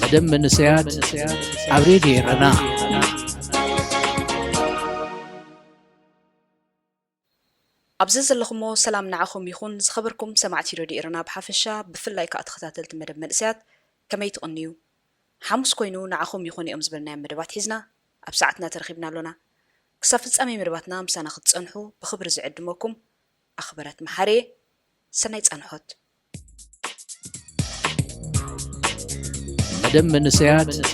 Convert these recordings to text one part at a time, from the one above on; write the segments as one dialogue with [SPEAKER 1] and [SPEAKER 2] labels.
[SPEAKER 1] مدام من سياد عبريدي رنا
[SPEAKER 2] أبزز اللخمو سلام نعاكم يخون زخبركم سمعتي راديو إيرنا بحافشة بفلاي كأتخطاتلت مدب منسيات كما يتقنيو حمس كوينو نعاكم يخون يأمز برنامج مدبات حزنا أبساعتنا ترخيبنا لنا كسافت أمي مدباتنا مسانا خد صنحو بخبر زعد موكم أخبرت محاري سنايت أنحوت
[SPEAKER 1] مدام من سياد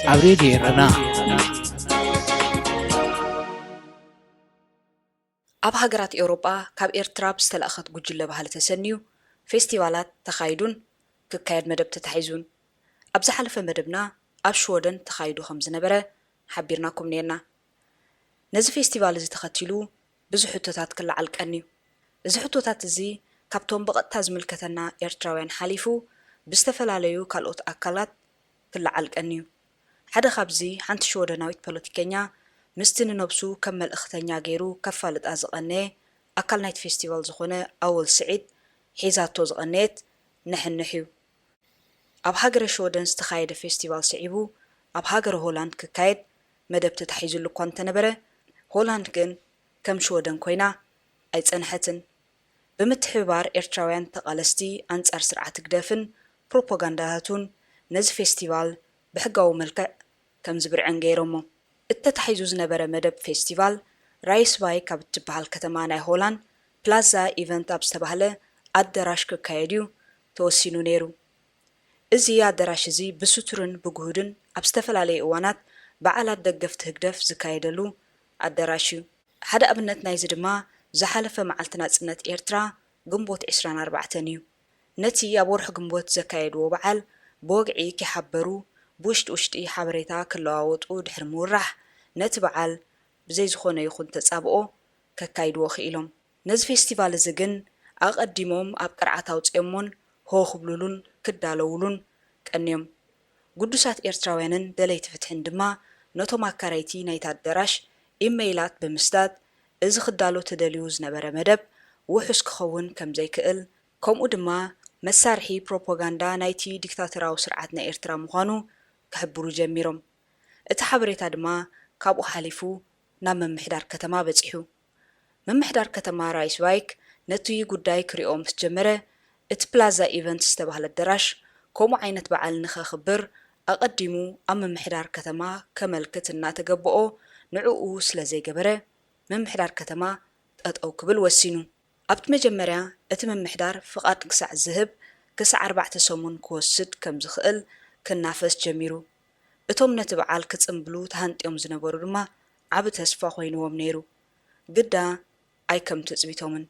[SPEAKER 1] عبريدي رنا
[SPEAKER 2] ኣብ ሃገራት ኤውሮጳ ካብ ኤርትራ ብዝተለኣኸት ጉጅለ ባህሊ ተሰንዩ ፌስቲቫላት ተኻይዱን ክካየድ መደብ ተታሒዙን ኣብ ዝሓለፈ መደብና ኣብ ሽወደን ተኻይዱ ከም ዝነበረ ሓቢርናኩም ነርና ነዚ ፌስቲቫል እዚ ተኸቲሉ ብዙሕ ሕቶታት ክለዓልቀን እዩ እዚ ሕቶታት እዚ ካብቶም ብቐጥታ ዝምልከተና ኤርትራውያን ሓሊፉ ብዝተፈላለዩ ካልኦት ኣካላት ክለዓልቀን እዩ ሓደ ካብዚ ሓንቲ ሽወደናዊት ፖለቲከኛ ምስቲ ንነብሱ ከም መልእኽተኛ ገይሩ ከፋልጣ ዝቐነየ ኣካል ናይቲ ፌስቲቫል ዝኾነ ኣወል ስዒድ ሒዛቶ ዝቐነየት ንሕንሕ እዩ ኣብ ሃገረ ሽወደን ዝተኻየደ ፌስቲቫል ስዒቡ ኣብ ሃገረ ሆላንድ ክካየድ መደብ ተታሒዙሉ እኳ እንተነበረ ሆላንድ ግን ከም ሽወደን ኮይና ኣይፀንሐትን ብምትሕብባር ኤርትራውያን ተቓለስቲ ኣንጻር ስርዓት ግደፍን ፕሮፓጋንዳታቱን ነዚ ፌስቲቫል ብሕጋዊ መልክዕ ከም ዝብርዕን ገይሮሞ እተታሒዙ ዝነበረ መደብ ፌስቲቫል ራይስባይ ካብ እትበሃል ከተማ ናይ ሆላንድ ፕላዛ ኢቨንት ኣብ ዝተባህለ ኣዳራሽ ክካየድ እዩ ተወሲኑ ነይሩ እዚ ኣዳራሽ እዚ ብስቱርን ብጉህድን ኣብ ዝተፈላለየ እዋናት በዓላት ደገፍቲ ህግደፍ ዝካየደሉ ኣዳራሽ እዩ ሓደ ኣብነት ናይዚ ድማ ዝሓለፈ መዓልቲ ናጽነት ኤርትራ ግንቦት 24 እዩ ነቲ ኣብ ወርሒ ግንቦት ዘካየድዎ በዓል ብወግዒ ክሓበሩ ብውሽጢ ሓበሬታ ክለዋወጡ ድሕሪ ምውራሕ ነቲ በዓል ብዘይ ዝኾነ ይኹን ተጻብኦ ከካይድዎ ክኢሎም ነዚ ፌስቲቫል እዚ ግን ኣቐዲሞም ኣብ ቅርዓት ኣውፅኦሞን ሆ ክብሉሉን ክዳለውሉን ቀንዮም ቅዱሳት ኤርትራውያንን ደለይቲ ፍትሕን ድማ ነቶም ኣካራይቲ ናይቲ ኣዳራሽ ኢሜይላት ብምስዳድ እዚ ክዳሎ ተደልዩ ዝነበረ መደብ ውሑስ ክኸውን ከም ዘይክእል ከምኡ ድማ መሳርሒ ፕሮፓጋንዳ ናይቲ ዲክታተራዊ ስርዓት ናይ ኤርትራ ምዃኑ ክሕብሩ ጀሚሮም እቲ ሓበሬታ ድማ ካብኡ ሓሊፉ ናብ መምሕዳር ከተማ በፂሑ መምሕዳር ከተማ ራይስባይክ ነቲ ጉዳይ ክሪኦ ምስ ጀመረ እቲ ፕላዛ ኢቨንት ዝተባህለ ኣዳራሽ ከምኡ ዓይነት በዓል ንኸኽብር ኣቐዲሙ ኣብ መምሕዳር ከተማ ከመልክት እናተገብኦ ንዕኡ ስለ ዘይገበረ መምሕዳር ከተማ ጠጠው ክብል ወሲኑ ኣብቲ መጀመርያ እቲ መምሕዳር ፍቓድ ክሳዕ ዝህብ ክሳዕ 4 ሰሙን ክወስድ ከም ዝኽእል ክናፈስ ጀሚሩ እቶም ነቲ በዓል ክጽምብሉ ተሃንጢዮም ዝነበሩ ድማ ዓብ ተስፋ ኮይንዎም ነይሩ ግዳ ኣይ ከም ትጽቢቶምን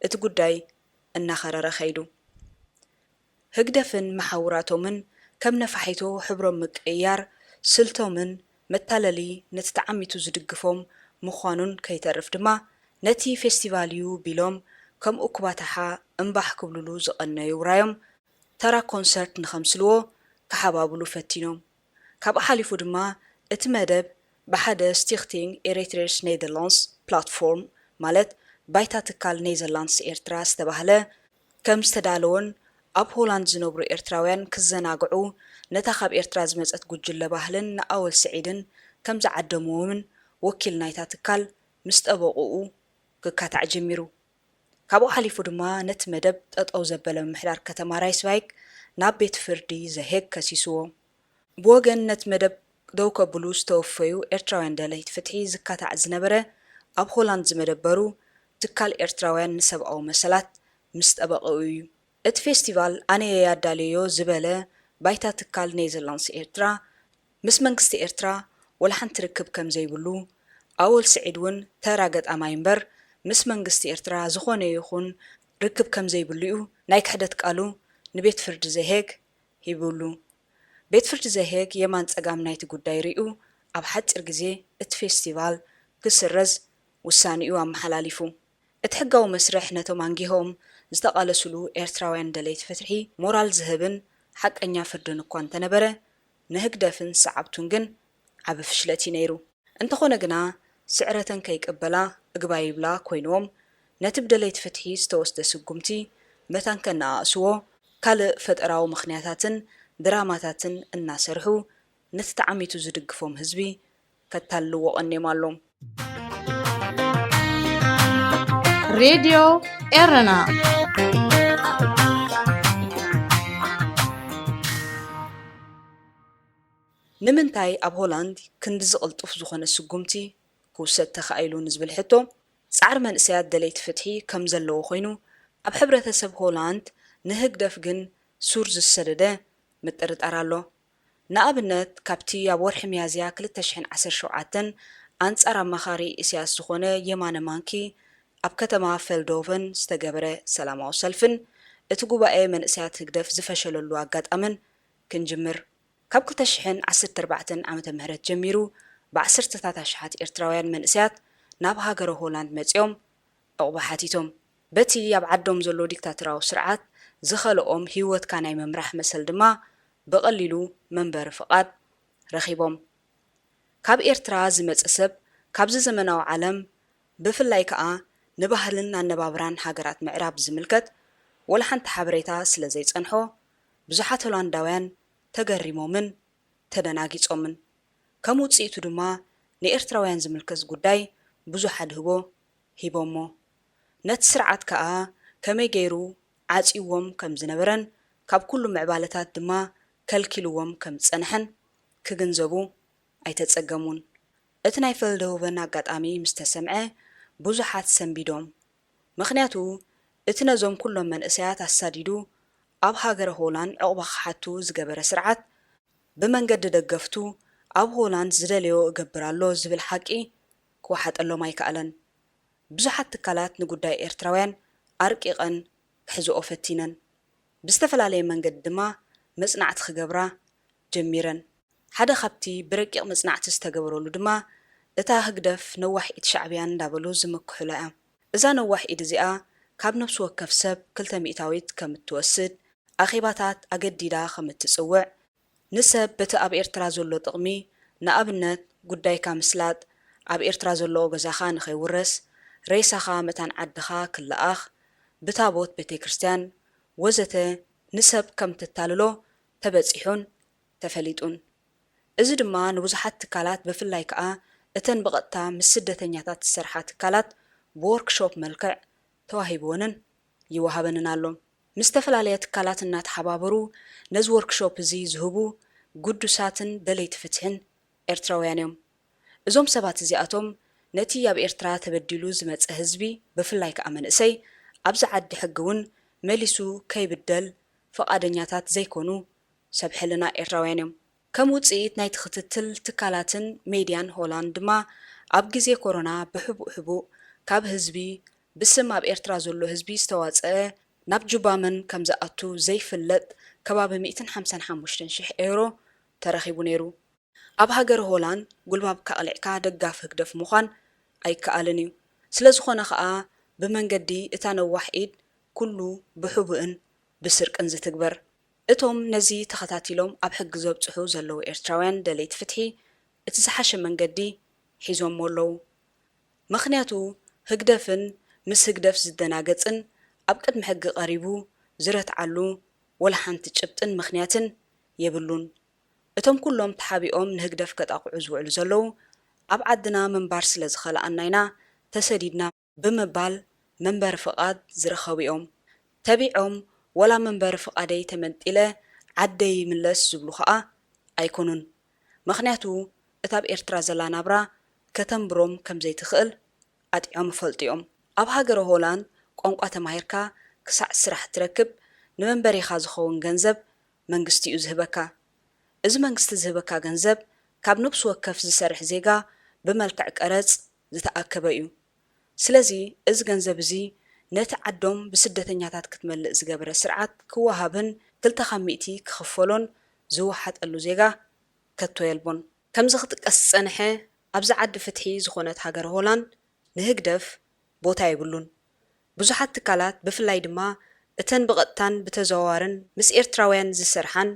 [SPEAKER 2] እቲ ጉዳይ እናኸረረ ኸይዱ ህግደፍን መሓውራቶምን ከም ነፋሒቶ ሕብሮም ምቅያር ስልቶምን መታለሊ ነቲ ተዓሚቱ ዝድግፎም ምዃኑን ከይተርፍ ድማ ነቲ ፌስቲቫል እዩ ቢሎም ከም እኩባታሓ እምባሕ ክብልሉ ዝቐነዩ ራዮም ተራ ኮንሰርት ንኸምስልዎ ክሓባብሉ ፈቲኖም ካብኡ ሓሊፉ ድማ እቲ መደብ ብሓደ ስቲኽቲንግ ኤሪትሬስ ኔዘርላንድስ ፕላትፎርም ማለት ባይታ ትካል ኔዘርላንድስ ኤርትራ ዝተባህለ ከም ዝተዳለወን ኣብ ሆላንድ ዝነብሩ ኤርትራውያን ክዘናግዑ ነታ ካብ ኤርትራ ዝመፀት ጉጅለ ባህልን ንኣወል ስዒድን ከም ዝዓደምዎምን ወኪል ናይታ ትካል ምስ ጠበቑኡ ክካታዕ ጀሚሩ ካብኡ ሓሊፉ ድማ ነቲ መደብ ጠጠው ዘበለ ምምሕዳር ከተማ ራይስባይክ ናብ ቤት ፍርዲ ዘሄግ ከሲስዎ ብወገን ነቲ መደብ ደው ከብሉ ዝተወፈዩ ኤርትራውያን ደለይቲ ፍትሒ ዝካታዕ ዝነበረ ኣብ ሆላንድ ዝመደበሩ ትካል ኤርትራውያን ንሰብኣዊ መሰላት ምስ ጠበቐኡ እዩ እቲ ፌስቲቫል ኣነ ያዳልዮ ዝበለ ባይታ ትካል ኔዘርላንድስ ኤርትራ ምስ መንግስቲ ኤርትራ ወላሓንቲ ርክብ ከም ዘይብሉ ኣወል ስዒድ እውን ተራ ገጣማይ እምበር ምስ መንግስቲ ኤርትራ ዝኾነ ይኹን ርክብ ከም ዘይብሉ እዩ ናይ ክሕደት ቃሉ ንቤት ፍርዲ ዘሄግ ሂብሉ ቤት ፍርዲ ዘሄግ የማን ፀጋም ናይቲ ጉዳይ ርዩ ኣብ ሓፂር ግዜ እቲ ፌስቲቫል ክስረዝ ውሳኒኡ ኣመሓላሊፉ እቲ ሕጋዊ መስርሕ ነቶም አንጊሆም ዝተቃለስሉ ኤርትራውያን ደለይቲ ፍትሒ ሞራል ዝህብን ሓቀኛ ፍርድን እኳ እንተነበረ ንህግደፍን ሰዓብቱን ግን ዓብ ፍሽለቲ ነይሩ እንተኾነ ግና ስዕረተን ከይቀበላ እግባ ይብላ ኮይኖም ነቲ ብደለይቲ ፍትሒ ዝተወስደ ስጉምቲ መታን ከነኣስዎ ካልእ ፈጠራዊ ምኽንያታትን ድራማታትን እናሰርሑ ነቲ ተዓሚቱ ዝድግፎም ህዝቢ ከታልዎ ቀኒዮም ኣሎም።
[SPEAKER 3] ሬድዮ ኤረና
[SPEAKER 2] ንምንታይ ኣብ ሆላንድ ክንዲ ዝቕልጡፍ ዝኾነ ስጉምቲ ክውሰድ ተኻኢሉ ንዝብል ሕቶ ጻዕሪ መንእሰያት ደለይቲ ፍትሒ ከም ዘለዎ ኮይኑ ኣብ ሕብረተሰብ ሆላንድ ንህግደፍ ግን ሱር ዝሰደደ ምጥርጣር ኣሎ። ንኣብነት ካብቲ ኣብ ወርሒ ሚያዝያ 2017 ኣንጻር ኣማኻሪ እስያስ ዝኾነ የማነ ማንኪ ኣብ ከተማ ፌልዶቨን ዝተገበረ ሰላማዊ ሰልፍን እቲ ጉባኤ መንእሰያት ህግደፍ ዝፈሸለሉ ኣጋጣምን ክንጅምር። ካብ 2014 ዓመተ ምህረት ጀሚሩ ብ10ታት ኣሽሓት ኤርትራውያን መንእሰያት ናብ ሃገረ ሆላንድ መጺኦም ዕቑባ ሓቲቶም በቲ ኣብ ዓዶም ዘሎ ዲክታተራዊ ስርዓት ዝኸለኦም ህይወትካ ናይ መምራሕ መሰል ድማ በቐሊሉ መንበሪ ፍቓድ ረኺቦም። ካብ ኤርትራ ዝመጸ ሰብ ካብዚ ዘመናዊ ዓለም ብፍላይ ከዓ ንባህልን ኣነባብራን ሃገራት ምዕራብ ዝምልከት ወላ ሓንቲ ሓበሬታ ስለ ዘይጸንሖ ብዙሓት ሆላንዳውያን ተገሪሞምን ተደናጊጾምን ከም ውጽኢቱ ድማ ንኤርትራውያን ዝምልከት ጉዳይ ብዙሕ ኣድህቦ ሂቦሞ ነቲ ስርዓት ከዓ ከመይ ገይሩ ዓጺዎም ከም ዝነበረን ካብ ኩሉ ምዕባለታት ድማ ከልኪልዎም ከም ዝጸንሐን ክግንዘቡ ኣይተጸገሙን። እቲ ናይ ፌልዶቨን ኣጋጣሚ ምስ ተሰምዐ ብዙሓት ሰንቢዶም። ምኽንያቱ እቲ ነዞም ኩሎም መንእሰያት ኣሳዲዱ ኣብ ሃገረ ሆላንድ ዕቑባ ክሓቱ ዝገበረ ስርዓት ብመንገዲ ደገፍቱ ኣብ ሆላንድ ዝደለዮ እገብራሎ ዝብል ሓቂ ክወሓጠሎም ኣይከኣለን። ብዙሓት ትካላት ንጉዳይ ኤርትራውያን ኣርቂቐን ክሕዝኦ ፈቲነን ብዝተፈላለየ መንገዲ ድማ መጽናዕቲ ክገብራ ጀሚረን። ሓደ ካብቲ ብረቂቕ መጽናዕቲ ዝተገበረሉ ድማ እታ ህግደፍ ነዋሕ ኢድ ሻዕብያን እንዳበሉ ዝምክሑላ እያ። እዛ ነዋሕ ኢድ እዚኣ ካብ ነፍሲ ወከፍ ሰብ 200 ከም እትወስድ ኣኼባታት ኣገዲዳ ከም እትጽውዕ ንሰብ በቲ ኣብ ኤርትራ ዘሎ ጥቕሚ ንኣብነት ጉዳይካ ምስላጥ ኣብ ኤርትራ ዘሎ ገዛኻ ንኸይውረስ ሬሳኻ መታን ዓድኻ ክለኣኽ ብታቦት ቤተ ክርስቲያን ወዘተ ንሰብ ከም ትታልሎ ተበጺሑን ተፈሊጡን። እዚ ድማ ንብዙሓት ትካላት ብፍላይ ከዓ እተን ብቐጥታ ምስ ስደተኛታት ዝሰርሓ ትካላት ብወርክሾፕ መልክዕ ተዋሂብዎንን ይወሃበንን ኣሎ። ምስ ዝተፈላለየ ትካላት እናተሓባበሩ ነዚ ወርክሾፕ እዚ ዝህቡ ጉዱሳትን ደለይቲ ፍትሕን ኤርትራውያን እዮም። እዞም ሰባት እዚኣቶም ነቲ ኣብ ኤርትራ ተበዲሉ ዝመጸ ህዝቢ ብፍላይ ከዓ መንእሰይ ኣብዚ ዓዲ ሕጊ እውን መሊሱ ከይብደል ፈቓደኛታት ዘይኮኑ ሰብ ሕልና ኤርትራውያን እዮም። ከም ውጽኢት ናይቲ ክትትል ትካላትን ሜድያን ሆላንድ ድማ ኣብ ግዜ ኮሮና ብሕቡእ ካብ ህዝቢ ብስም ኣብ ኤርትራ ዘሎ ህዝቢ ዝተዋጽአ ናብ ጁባመን ከም ዝኣቱ ዘይፍለጥ ከባቢ 155,000 ዩሮ ተረኺቡ ነይሩ። ኣብ ሃገር ሆላንድ ጉልባብካ ቐሊዕካ ደጋፍ ህግደፍ ምዃን ኣይከኣልን እዩ። ስለ ዝኾነ ከዓ ብመንገዲ እታ ነዋሕ ኢድ ኩሉ ብሕቡእን ብስርቅን ዝትግበር። እቶም ነዚ ተኸታቲሎም ኣብ ሕጊ ዘብጽሑ ዘለዉ ኤርትራውያን ደለይቲ ፍትሒ እቲ ዝሓሸ መንገዲ ሒዞም ኣለዉ። ምኽንያቱ ህግደፍን ምስ ህግደፍ ዝደናገጽን ኣብ ቅድሚ ሕጊ ቀሪቡ ዝረትዓሉ ወላ ሓንቲ ጭብጥን ምኽንያትን የብሉን። እቶም ኩሎም ተሓቢኦም ንህግደፍ ከጣቕዑ ዝውዕሉ ዘለዉ ኣብ ዓድና ምንባር ስለ ዝኸለኣና ኢና ተሰዲድና ብምባል መንበሪ ፍቓድ ዝረኸቡ እዮም። ተቢዖም ወላ መንበሪ ፍቓደይ ተመንጢለ ዓደይ ይምለስ ዝብሉ ከዓ ኣይኮኑን። ምኽንያቱ እታ ኣብ ኤርትራ ዘላ ናብራ ከተንብሮም ከም ዘይትኽእል ኣጢዖም ይፈልጡ። ኣብ ሃገረ ሆላንድ ቋንቋ ተማሂርካ ክሳዕ ስራሕ ትረክብ ንመንበሪኻ ዝኸውን ገንዘብ መንግስቲ እዩ ዝህበካ። እዚ መንግስቲ ዝህበካ ገንዘብ ካብ ነፍሲ ወከፍ ዝሰርሕ ዜጋ ብመልክዕ ቀረጽ ዝተኣከበ እዩ። ስለዚ እዚ ገንዘብ እዚ ነቲ ዓዶም ብስደተኛታት ክትመልእ ዝገበረ ስርዓት ክወሃብን 200 ክኽፈሎን ዝወሓጠሉ ዜጋ ከቶ የልቦን። ከምዚ ክጥቀስ ዝጸንሐ ኣብዚ ዓዲ ፍትሒ ዝኾነት ሃገር ሆላንድ ንህግደፍ ቦታ ይብሉን። ብዙሓት ትካላት ብፍላይ ድማ እተን ብቐጥታን ብተዘዋዋርን ምስ ኤርትራውያን ዝሰርሓን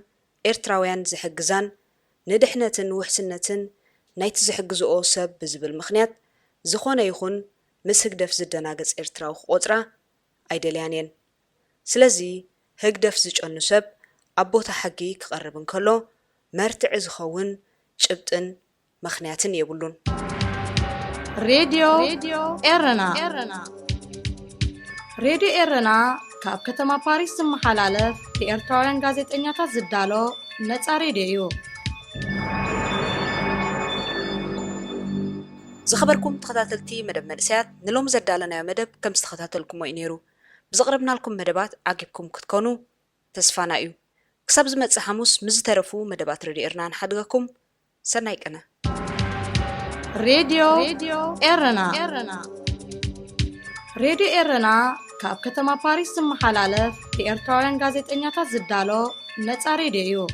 [SPEAKER 2] ኤርትራውያን ዝሕግዛን ንድሕነትን ውሕስነትን ናይቲ ዝሕግዝኦ ሰብ ብዝብል ምኽንያት ዝኾነ ይኹን ምስ ህግደፍ ዝደናገጽ ኤርትራዊ ክቆጽራ ኣይደልያን እየን። ስለዚ ህግደፍ ዝጨኑ ሰብ أبوتا حقي كقربن كله مرتع زخون شبتن مخنياتن يبولون
[SPEAKER 3] راديو إرنا راديو إرنا كاب كتما باريس محلالة في إرتوان غازت إنياتا زدالو نتا راديو
[SPEAKER 2] زخبركم تخطاتلتي مدب مدسات نلوم زدالنا مدب كم استخطاتلكم وإنيرو بزغربنا لكم مدبات عاقبكم كتكونو تسفانا إيو كساب زمت سحاموس مزترفو مدبات راديو إرنان حدقكم سنايك أنا
[SPEAKER 3] راديو إرنا راديو إرنا كاب كتما باريس محلالة في إرتوان غازت إنياتا زدالو نتا راديو